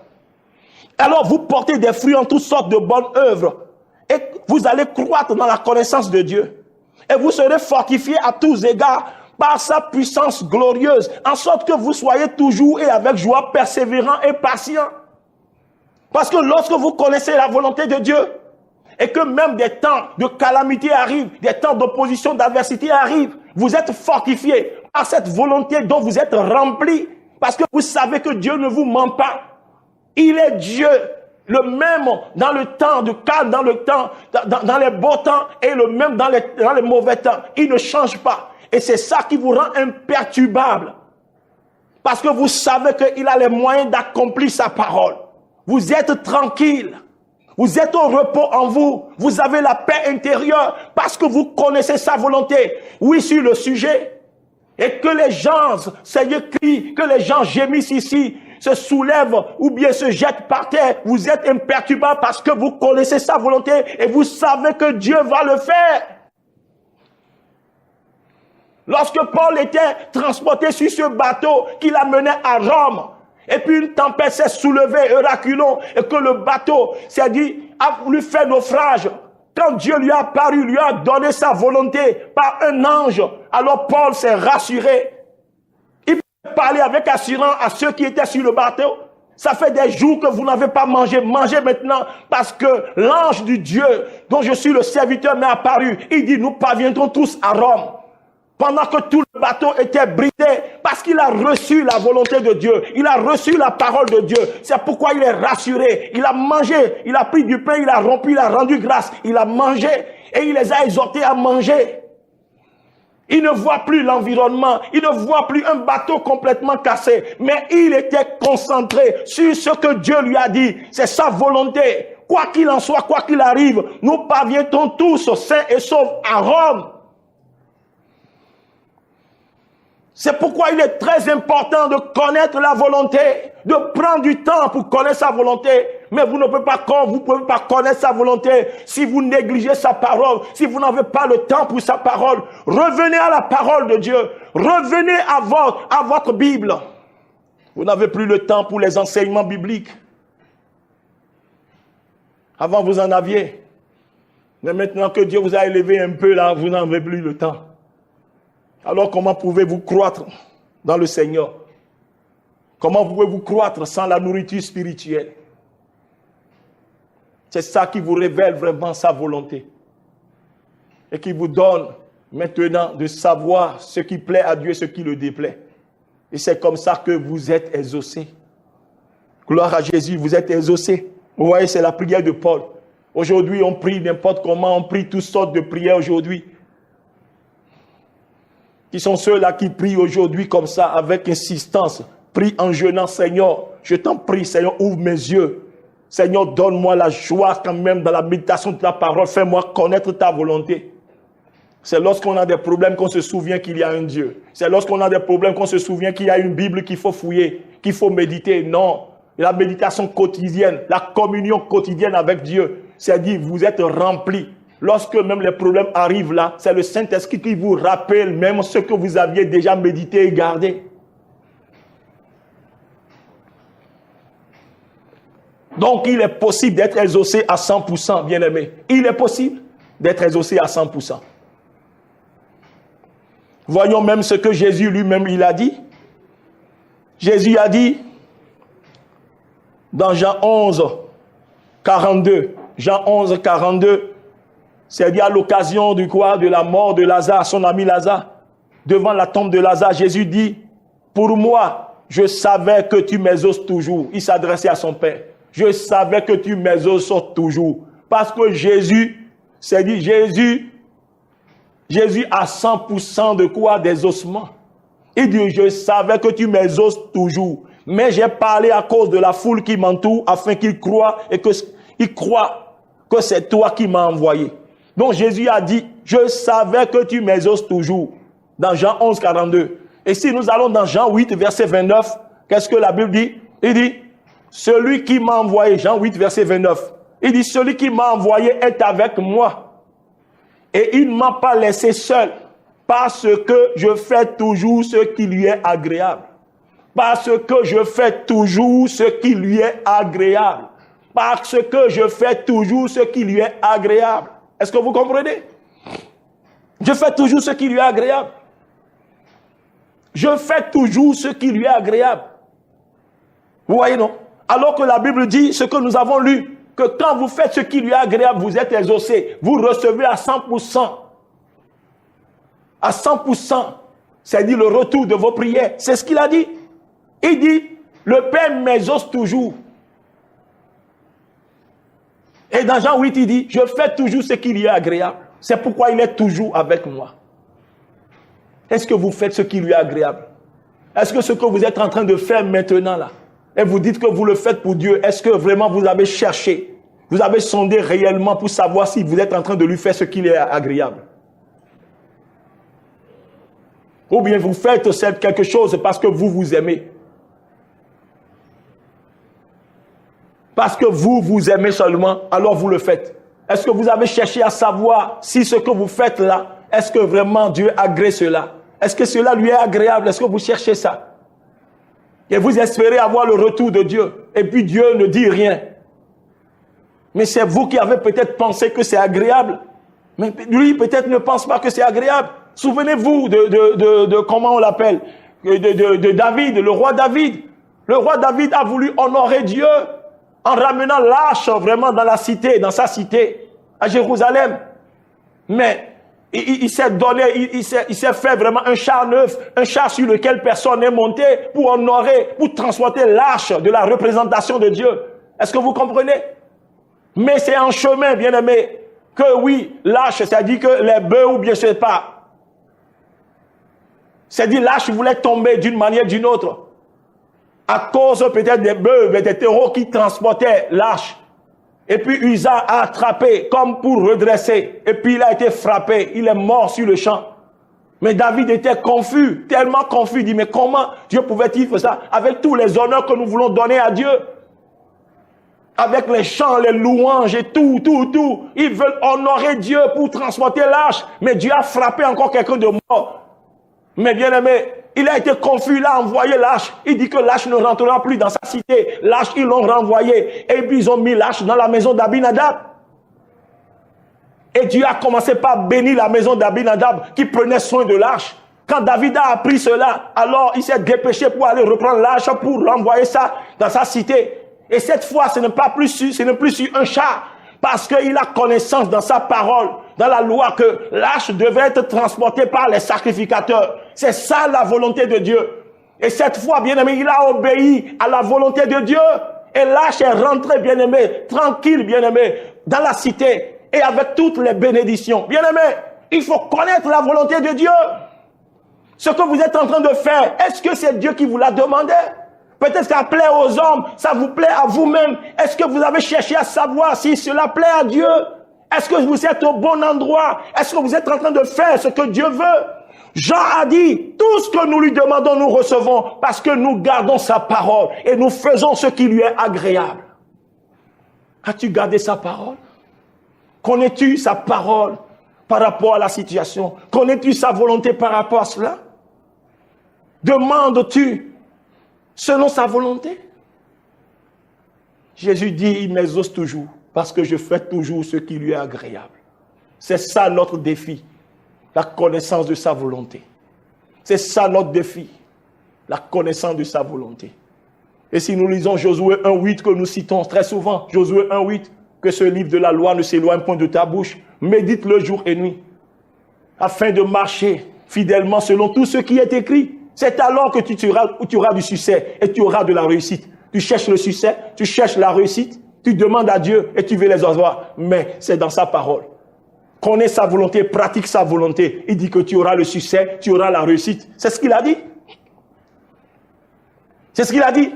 Speaker 1: Alors vous portez des fruits en toutes sortes de bonnes œuvres, et vous allez croître dans la connaissance de Dieu, et vous serez fortifiés à tous égards par sa puissance glorieuse, en sorte que vous soyez toujours et avec joie persévérants et patients. Parce que lorsque vous connaissez la volonté de Dieu, et que même des temps de calamité arrivent, des temps d'opposition, d'adversité arrivent, vous êtes fortifiés par cette volonté dont vous êtes remplis, parce que vous savez que Dieu ne vous ment pas. Il est Dieu, le même dans le temps de calme, dans le temps, dans les beaux temps, et le même dans les mauvais temps. Il ne change pas. Et c'est ça qui vous rend imperturbable. Parce que vous savez qu'il a les moyens d'accomplir sa parole. Vous êtes tranquille. Vous êtes au repos en vous. Vous avez la paix intérieure parce que vous connaissez sa volonté. Oui, sur le sujet. Et que les gens s'aient crient, que les gens gémissent ici, se soulèvent ou bien se jettent par terre. Vous êtes imperturbable parce que vous connaissez sa volonté et vous savez que Dieu va le faire. Lorsque Paul était transporté sur ce bateau qui l'amenait à Rome, et puis une tempête s'est soulevée, Euraculon, et que le bateau s'est dit, a voulu faire naufrage. Quand Dieu lui a apparu, lui a donné sa volonté par un ange, alors Paul s'est rassuré. Il peut parler avec assurance à ceux qui étaient sur le bateau. Ça fait des jours que vous n'avez pas mangé. Mangez maintenant parce que l'ange du Dieu dont je suis le serviteur m'est apparu. Il dit, nous parviendrons tous à Rome. Pendant que tout le bateau était brisé, parce qu'il a reçu la volonté de Dieu, il a reçu la parole de Dieu. C'est pourquoi il est rassuré. Il a mangé, il a pris du pain, il a rompu, il a rendu grâce. Il a mangé et il les a exhortés à manger. Il ne voit plus l'environnement, il ne voit plus un bateau complètement cassé, mais il était concentré sur ce que Dieu lui a dit. C'est sa volonté. Quoi qu'il en soit, quoi qu'il arrive, nous parviendrons tous sains et saufs à Rome. C'est pourquoi il est très important de connaître la volonté, de prendre du temps pour connaître sa volonté. Mais vous ne pouvez pas connaître sa volonté si vous négligez sa parole, si vous n'avez pas le temps pour sa parole. Revenez à la parole de Dieu. Revenez à votre Bible. Vous n'avez plus le temps pour les enseignements bibliques. Avant, vous en aviez. Mais maintenant que Dieu vous a élevé un peu là, vous n'avez plus le temps. Alors comment pouvez-vous croître dans le Seigneur? Comment pouvez-vous croître sans la nourriture spirituelle? C'est ça qui vous révèle vraiment sa volonté. Et qui vous donne maintenant de savoir ce qui plaît à Dieu et ce qui le déplaît. Et c'est comme ça que vous êtes exaucés. Gloire à Jésus, vous êtes exaucés. Vous voyez, c'est la prière de Paul. Aujourd'hui, on prie n'importe comment, on prie toutes sortes de prières aujourd'hui. Qui sont ceux-là qui prient aujourd'hui comme ça, avec insistance. Prient en jeûnant, Seigneur, je t'en prie, Seigneur, ouvre mes yeux. Seigneur, donne-moi la joie quand même dans la méditation de ta parole. Fais-moi connaître ta volonté. C'est lorsqu'on a des problèmes qu'on se souvient qu'il y a un Dieu. C'est lorsqu'on a des problèmes qu'on se souvient qu'il y a une Bible qu'il faut fouiller, qu'il faut méditer. Non, la méditation quotidienne, la communion quotidienne avec Dieu, c'est-à-dire vous êtes remplis. Lorsque même les problèmes arrivent là, c'est le Saint-Esprit qui vous rappelle même ce que vous aviez déjà médité et gardé. Donc il est possible d'être exaucé à 100%, bien-aimé. Il est possible d'être exaucé à 100%. Voyons même ce que Jésus lui-même il a dit. Jésus a dit dans Jean 11, 42. Jean 11, 42. C'est dit à l'occasion du quoi? De la mort de Lazare, son ami Lazare. Devant la tombe de Lazare, Jésus dit, pour moi, je savais que tu m'exauces toujours. Il s'adressait à son Père. Je savais que tu m'exauces toujours. Parce que Jésus, c'est dit, Jésus a 100% de quoi? Des ossements. Il dit, je savais que tu m'exauces toujours. Mais j'ai parlé à cause de la foule qui m'entoure, afin qu'ils croient et qu'ils croient que c'est toi qui m'as envoyé. Donc Jésus a dit, je savais que tu m'exauces toujours. Dans Jean 11, 42. Et si nous allons dans Jean 8, verset 29, qu'est-ce que la Bible dit? Il dit, celui qui m'a envoyé, Jean 8, verset 29, il dit, celui qui m'a envoyé est avec moi. Et il ne m'a pas laissé seul, parce que je fais toujours ce qui lui est agréable. Parce que je fais toujours ce qui lui est agréable. Parce que je fais toujours ce qui lui est agréable. Est-ce que vous comprenez? Je fais toujours ce qui lui est agréable. Je fais toujours ce qui lui est agréable. Vous voyez, non? Alors que la Bible dit, ce que nous avons lu, que quand vous faites ce qui lui est agréable, vous êtes exaucé. Vous recevez à 100%. À 100%. C'est-à-dire le retour de vos prières. C'est ce qu'il a dit. Il dit, le Père m'exauce toujours. Et dans Jean 8, il dit, je fais toujours ce qui lui est agréable. C'est pourquoi il est toujours avec moi. Est-ce que vous faites ce qui lui est agréable? Est-ce que ce que vous êtes en train de faire maintenant là, et vous dites que vous le faites pour Dieu, est-ce que vraiment vous avez cherché, vous avez sondé réellement pour savoir si vous êtes en train de lui faire ce qui lui est agréable? Ou bien vous faites quelque chose parce que vous vous aimez? Parce que vous vous aimez seulement, alors vous le faites. Est-ce que vous avez cherché à savoir si ce que vous faites là, est-ce que vraiment Dieu agrée cela? Est-ce que cela lui est agréable? Est-ce que vous cherchez ça? Et vous espérez avoir le retour de Dieu. Et puis Dieu ne dit rien. Mais c'est vous qui avez peut-être pensé que c'est agréable. Mais lui peut-être ne pense pas que c'est agréable. Souvenez-vous de comment on l'appelle? De David, le roi David. Le roi David a voulu honorer Dieu en ramenant l'arche vraiment dans la cité, dans sa cité, à Jérusalem. Mais il s'est donné, il s'est fait vraiment un char neuf, un char sur lequel personne n'est monté pour honorer, pour transporter l'arche de la représentation de Dieu. Est-ce que vous comprenez? Mais c'est en chemin, bien aimé, que oui, l'arche, c'est-à-dire que les bœufs ou bien je sais pas. C'est-à-dire l'arche voulait tomber d'une manière ou d'une autre. À cause peut-être des bœufs, des taureaux qui transportaient l'arche. Et puis Uza a attrapé comme pour redresser. Et puis il a été frappé. Il est mort sur le champ. Mais David était confus, tellement confus. Il dit, mais comment Dieu pouvait-il faire ça? Avec tous les honneurs que nous voulons donner à Dieu. Avec les chants, les louanges et tout. Ils veulent honorer Dieu pour transporter l'arche. Mais Dieu a frappé encore quelqu'un de mort. Mais bien aimé, il a été confus, il a envoyé l'arche. Il dit que l'arche ne rentrera plus dans sa cité. L'arche, ils l'ont renvoyé. Et puis ils ont mis l'arche dans la maison d'Abinadab. Et Dieu a commencé par bénir la maison d'Abinadab qui prenait soin de l'arche. Quand David a appris cela, alors il s'est dépêché pour aller reprendre l'arche pour renvoyer ça dans sa cité. Et cette fois, ce n'est plus sur un char. Parce qu'il a connaissance dans sa parole, dans la loi, que l'arche devait être transportée par les sacrificateurs. C'est ça la volonté de Dieu. Et cette fois, bien-aimé, il a obéi à la volonté de Dieu. Et l'arche est rentrée, bien-aimé, tranquille, bien-aimé, dans la cité. Et avec toutes les bénédictions. Bien-aimé, il faut connaître la volonté de Dieu. Ce que vous êtes en train de faire, est-ce que c'est Dieu qui vous l'a demandé? Peut-être que ça plaît aux hommes, ça vous plaît à vous-même. Est-ce que vous avez cherché à savoir si cela plaît à Dieu? Est-ce que vous êtes au bon endroit? Est-ce que vous êtes en train de faire ce que Dieu veut? Jean a dit, tout ce que nous lui demandons, nous recevons, parce que nous gardons sa parole et nous faisons ce qui lui est agréable. As-tu gardé sa parole? Connais-tu sa parole par rapport à la situation? Connais-tu sa volonté par rapport à cela? Demandes-tu selon sa volonté? Jésus dit, il m'exauce toujours, parce que je fais toujours ce qui lui est agréable. C'est ça notre défi, la connaissance de sa volonté. C'est ça notre défi. La connaissance de sa volonté. Et si nous lisons Josué 1.8 que nous citons très souvent, Josué 1.8, que ce livre de la loi ne s'éloigne point de ta bouche, médite-le jour et nuit, afin de marcher fidèlement selon tout ce qui est écrit. C'est alors que tu auras du succès et tu auras de la réussite. Tu cherches le succès, tu cherches la réussite, tu demandes à Dieu et tu veux les avoir. Mais c'est dans sa parole. Connais sa volonté, pratique sa volonté. Il dit que tu auras le succès, tu auras la réussite. C'est ce qu'il a dit. C'est ce qu'il a dit.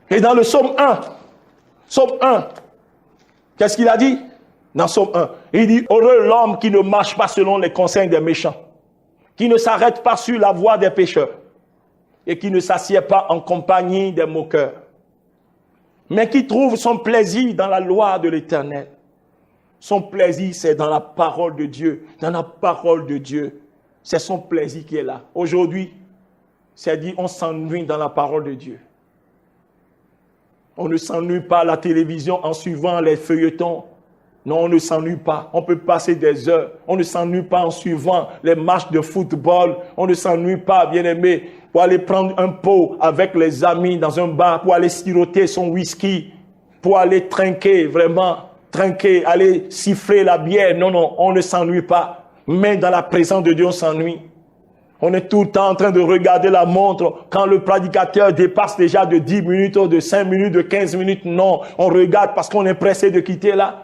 Speaker 1: Et dans le psaume 1, qu'est-ce qu'il a dit? Dans psaume 1, il dit, heureux l'homme qui ne marche pas selon les conseils des méchants, qui ne s'arrête pas sur la voie des pécheurs, et qui ne s'assied pas en compagnie des moqueurs, mais qui trouve son plaisir dans la loi de l'Éternel. Son plaisir, c'est dans la parole de Dieu. Dans la parole de Dieu, c'est son plaisir qui est là. Aujourd'hui, c'est dit, on s'ennuie dans la parole de Dieu. On ne s'ennuie pas à la télévision en suivant les feuilletons. Non, on ne s'ennuie pas. On peut passer des heures. On ne s'ennuie pas en suivant les matchs de football. On ne s'ennuie pas, bien-aimé, pour aller prendre un pot avec les amis dans un bar, pour aller siroter son whisky, pour aller trinquer, vraiment, trinquer, aller siffler la bière. Non, non, on ne s'ennuie pas. Mais dans la présence de Dieu, on s'ennuie. On est tout le temps en train de regarder la montre. Quand le prédicateur dépasse déjà de 10 minutes, de 5 minutes, de 15 minutes, non. On regarde parce qu'on est pressé de quitter là.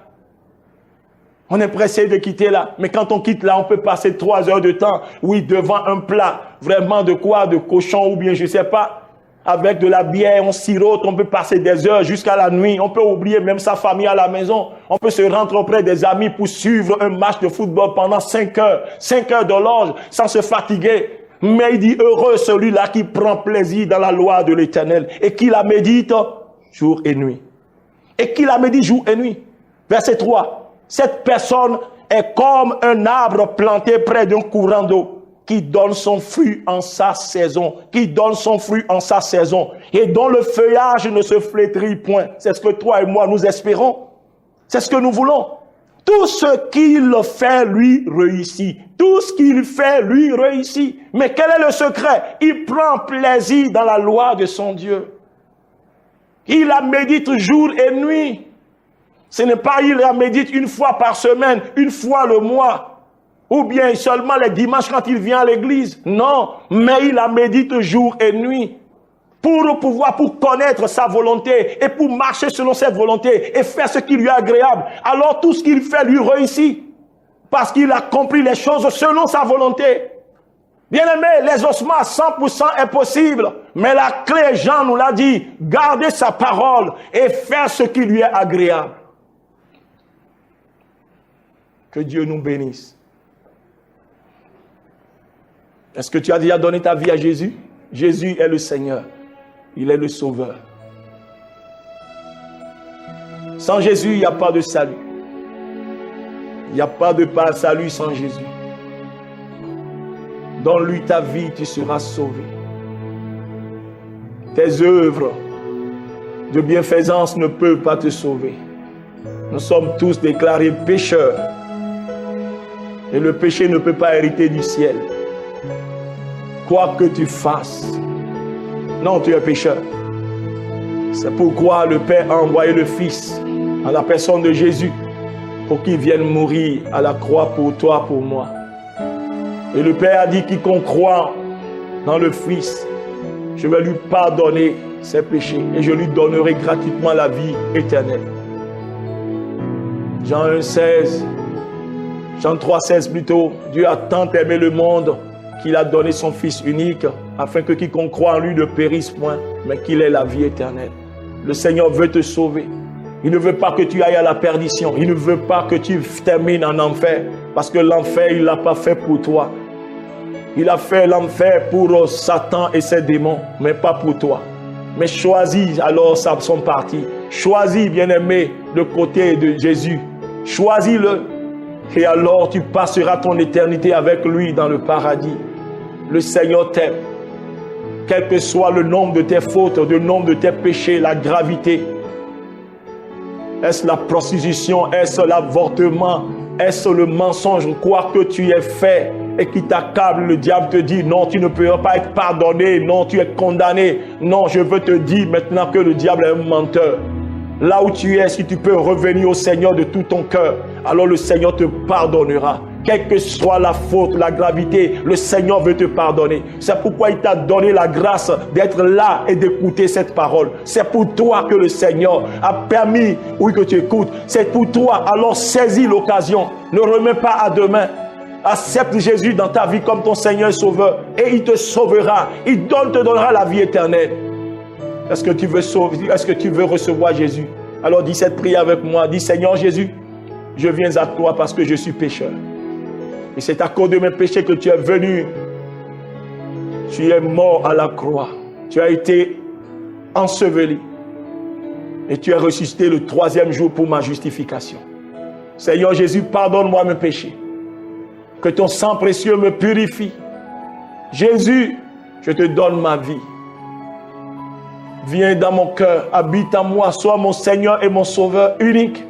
Speaker 1: On est pressé de quitter là. Mais quand on quitte là, on peut passer 3 heures de temps, oui, devant un plat. Vraiment de quoi? De cochon ou bien je sais pas. Avec de la bière, on sirote, on peut passer des heures jusqu'à la nuit. On peut oublier même sa famille à la maison. On peut se rendre auprès des amis pour suivre un match de football pendant 5 heures. 5 heures de longe, sans se fatiguer. Mais il dit, heureux celui-là qui prend plaisir dans la loi de l'Éternel et qui la médite jour et nuit. Et qui la médite jour et nuit. Verset 3. Cette personne est comme un arbre planté près d'un courant d'eau qui donne son fruit en sa saison, qui donne son fruit en sa saison, et dont le feuillage ne se flétrit point. C'est ce que toi et moi nous espérons. C'est ce que nous voulons. Tout ce qu'il fait, lui réussit. Tout ce qu'il fait, lui réussit. Mais quel est le secret? Il prend plaisir dans la loi de son Dieu. Il la médite jour et nuit. Ce n'est pas il la médite une fois par semaine, une fois le mois. Ou bien seulement les dimanches quand il vient à l'église. Non, mais il la médite jour et nuit. Pour connaître sa volonté et pour marcher selon cette volonté et faire ce qui lui est agréable. Alors tout ce qu'il fait lui réussit. Parce qu'il a compris les choses selon sa volonté. Bien-aimé, l'exaucement à 100% est possible. Mais la clé, Jean nous l'a dit, garder sa parole et faire ce qui lui est agréable. Que Dieu nous bénisse. Est-ce que tu as déjà donné ta vie à Jésus? Jésus est le Seigneur. Il est le Sauveur. Sans Jésus, il n'y a pas de salut. Il n'y a pas de salut sans Jésus. Donne-lui ta vie, tu seras sauvé. Tes œuvres de bienfaisance ne peuvent pas te sauver. Nous sommes tous déclarés pécheurs. Et le péché ne peut pas hériter du ciel. Quoi que tu fasses, non, tu es pécheur. C'est pourquoi le Père a envoyé le Fils à la personne de Jésus pour qu'il vienne mourir à la croix pour toi, pour moi. Et le Père a dit, quiconque croit dans le Fils, je vais lui pardonner ses péchés et je lui donnerai gratuitement la vie éternelle. Jean 1,16, Jean 3,16 plutôt, Dieu a tant aimé le monde qu'il a donné son Fils unique, afin que quiconque croit en lui ne périsse point, mais qu'il ait la vie éternelle. Le Seigneur veut te sauver. Il ne veut pas que tu ailles à la perdition. Il ne veut pas que tu termines en enfer, parce que l'enfer, il ne l'a pas fait pour toi. Il a fait l'enfer pour Satan et ses démons, mais pas pour toi. Mais choisis alors son parti. Choisis, bien-aimé, le côté de Jésus. Choisis-le. Et alors tu passeras ton éternité avec lui dans le paradis. Le Seigneur t'aime. Quel que soit le nombre de tes fautes, le nombre de tes péchés, la gravité. Est-ce la prostitution? Est-ce l'avortement? Est-ce le mensonge? Quoi que tu aies fait, et qui t'accable, le diable te dit, non, tu ne peux pas être pardonné, non, tu es condamné. Non, je veux te dire maintenant que le diable est un menteur. Là où tu es, si tu peux revenir au Seigneur de tout ton cœur, alors le Seigneur te pardonnera. Quelle que soit la faute, la gravité, le Seigneur veut te pardonner. C'est pourquoi il t'a donné la grâce d'être là et d'écouter cette parole. C'est pour toi que le Seigneur a permis, oui, que tu écoutes. C'est pour toi, alors saisis l'occasion. Ne remets pas à demain. Accepte Jésus dans ta vie comme ton Seigneur et Sauveur et il te sauvera. Il te donnera la vie éternelle. Est-ce que tu veux est-ce que tu veux recevoir Jésus? Alors dis cette prière avec moi. Dis, Seigneur Jésus, je viens à toi parce que je suis pécheur. Et c'est à cause de mes péchés que tu es venu. Tu es mort à la croix. Tu as été enseveli. Et tu es ressuscité le 3e jour pour ma justification. Seigneur Jésus, pardonne-moi mes péchés. Que ton sang précieux me purifie. Jésus, je te donne ma vie. Viens dans mon cœur, habite en moi, sois mon Seigneur et mon Sauveur unique.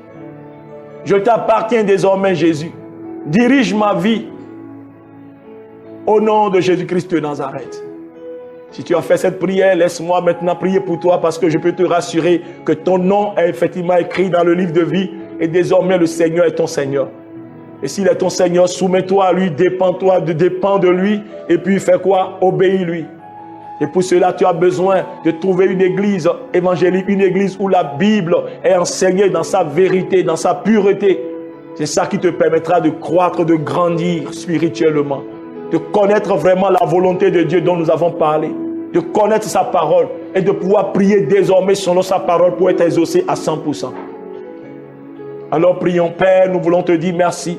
Speaker 1: Je t'appartiens désormais, Jésus. Dirige ma vie au nom de Jésus-Christ de Nazareth. Si tu as fait cette prière, laisse-moi maintenant prier pour toi parce que je peux te rassurer que ton nom est effectivement écrit dans le livre de vie et désormais le Seigneur est ton Seigneur. Et s'il est ton Seigneur, soumets-toi à lui, dépends de lui et puis fais quoi? Obéis-lui. Et pour cela, tu as besoin de trouver une église évangélique, une église où la Bible est enseignée dans sa vérité, dans sa pureté. C'est ça qui te permettra de croître, de grandir spirituellement, de connaître vraiment la volonté de Dieu dont nous avons parlé, de connaître sa parole et de pouvoir prier désormais selon sa parole pour être exaucé à 100%. Alors prions, Père, nous voulons te dire merci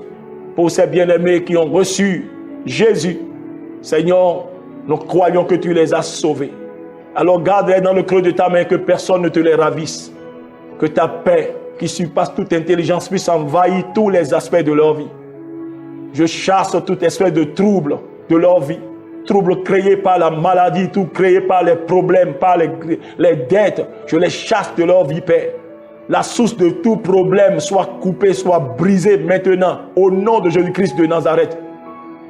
Speaker 1: pour ces bien-aimés qui ont reçu Jésus. Seigneur, nous croyons que tu les as sauvés. Alors garde-les dans le creux de ta main, que personne ne te les ravisse. Que ta paix, qui surpasse toute intelligence, puisse envahir tous les aspects de leur vie. Je chasse toute espèce de trouble de leur vie. Troubles créés par la maladie, tout créé par les problèmes, par les dettes. Je les chasse de leur vie, Père. La source de tout problème soit coupée, soit brisée maintenant, au nom de Jésus-Christ de Nazareth.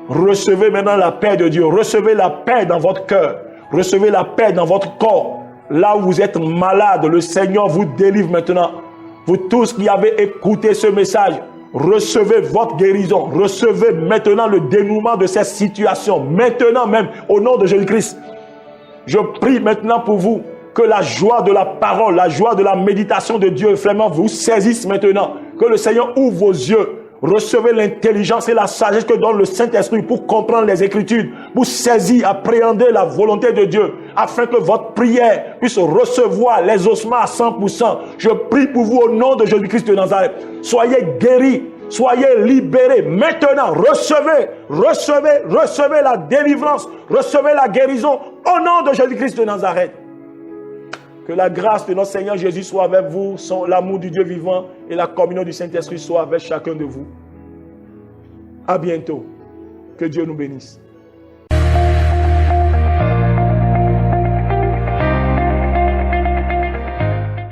Speaker 1: Recevez maintenant la paix de Dieu. Recevez la paix dans votre cœur. Recevez la paix dans votre corps. Là où vous êtes malade, le Seigneur vous délivre maintenant. Vous tous qui avez écouté ce message, recevez votre guérison. Recevez maintenant le dénouement de cette situation. Maintenant même, au nom de Jésus-Christ. Je prie maintenant pour vous que la joie de la parole, la joie de la méditation de Dieu, vraiment vous saisisse maintenant. Que le Seigneur ouvre vos yeux. Recevez l'intelligence et la sagesse que donne le Saint-Esprit pour comprendre les Écritures, pour saisir, appréhender la volonté de Dieu, afin que votre prière puisse recevoir les ossements à 100%. Je prie pour vous au nom de Jésus-Christ de Nazareth. Soyez guéris, soyez libérés. Maintenant, recevez la délivrance, recevez la guérison au nom de Jésus-Christ de Nazareth. Que la grâce de notre Seigneur Jésus soit avec vous, l'amour du Dieu vivant et la communion du Saint-Esprit soit avec chacun de vous. À bientôt. Que Dieu nous bénisse.